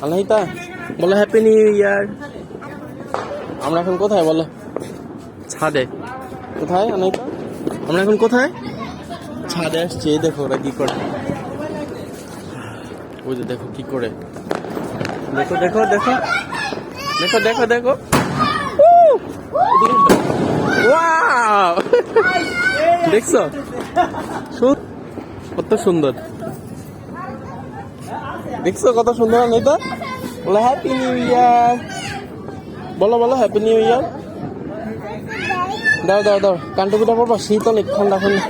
আলহিতা বলো happy new year. আমরা এখন কোথায় বলো? ছাদে। কোথায় আলহিতা? আমরা এখন কোথায়? ছাদে আসছি। এই দেখো ওরা কি করে, ওই যে দেখো কি করে, দেখো দেখো দেখো দেখো দেখো দেখো। ওয়াও দেখছো কত সুন্দর, দেখছো কত সুন্দর আলহিতা? বলো হ্যাপি নিউ ইয়ার, বলো বলো হ্যাপি নিউ ইয়ার। দাও দাও দাও, কানটুপিটা পড়বা, শীত অনেক, ঠান্ডা ঠান্ডা।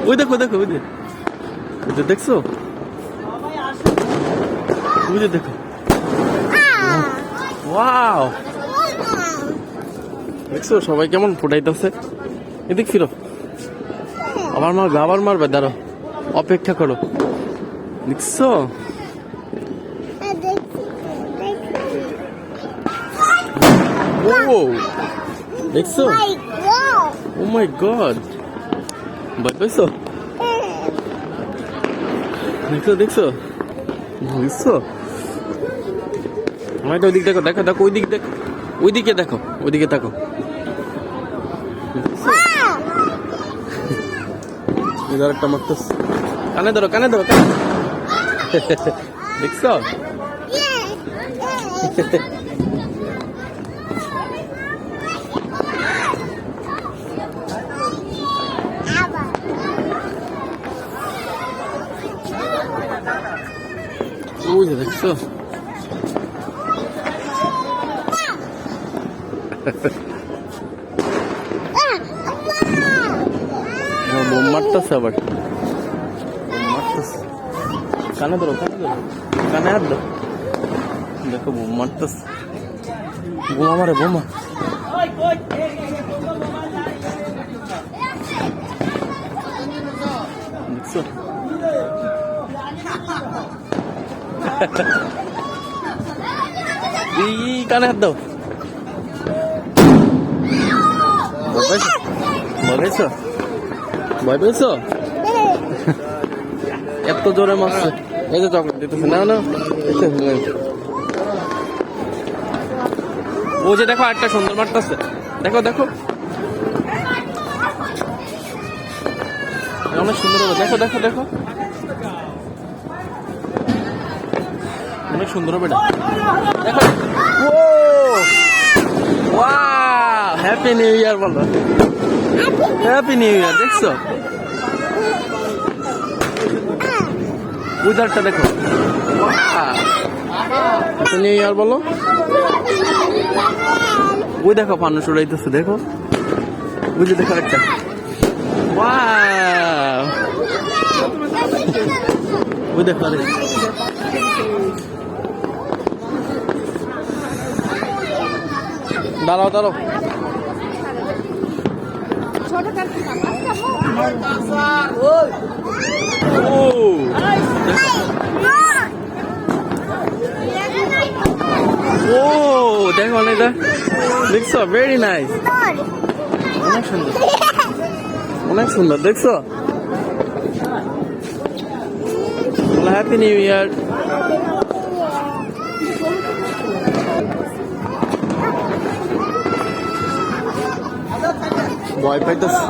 ওই দেখো দেখো, ওই যে দেখছো, ওই যে দেখো। ওয়াও দেখছো সবাই কেমন ফুটাইতেছে। এদিক ফিরো, আবার মারবে, আবার মারবে, দাঁড়ো, অপেক্ষা করো। দেখছো ও দেখছো, ও মাই গড, ভয় পাইছো? দেখছো দেখছো দেখছো, আমার ওই দিক দেখো, দেখো দেখো, ওই দিক দেখো, ওইদিকে দেখো, ওইদিকে দেখো। এবার একটা মারতেছ, কানে ধরো, কানে ধরো, কানে। দেখছো ওই যে দেখছো। বোম মারতেছে আবার, মারতেছে, কানে ধরো, কানে ধরো, কানে হাত দাও, দেখো বোম মারতেছে, বোমা মারে, বোমা। দেখছো কানে হাত দাও। ভয় পেয়েছো, ভয় পেয়েছো? এত জোরে মারছে। এই যে চকলেট দিতেছে, না না। ও যে দেখো একটা সুন্দর মারতেছে, দেখো দেখো, অনেক সুন্দর হবে, দেখো দেখো দেখো, অনেক সুন্দর হবে এটা, দেখো। ও ওয়াও, হ্যাপি নিউ ইয়ার বলো, হ্যাপি নিউ ইয়ার। দেখছো উইদারটা দেখো, হ্যাপি নিউ ইয়ার বলো। ওই দেখো ফানুস উড়াইতেছে, দেখো, ওই যে দেখো একটা, ওয়াও, ওই দেখো, আরে দাঁড়াও দাঁড়াও, ও দেখো অনেকটা, দেখছো, ভেরি নাইস, অনেক সুন্দর, অনেক সুন্দর, দেখছো। Happy new year. ভয় পাইতেছে।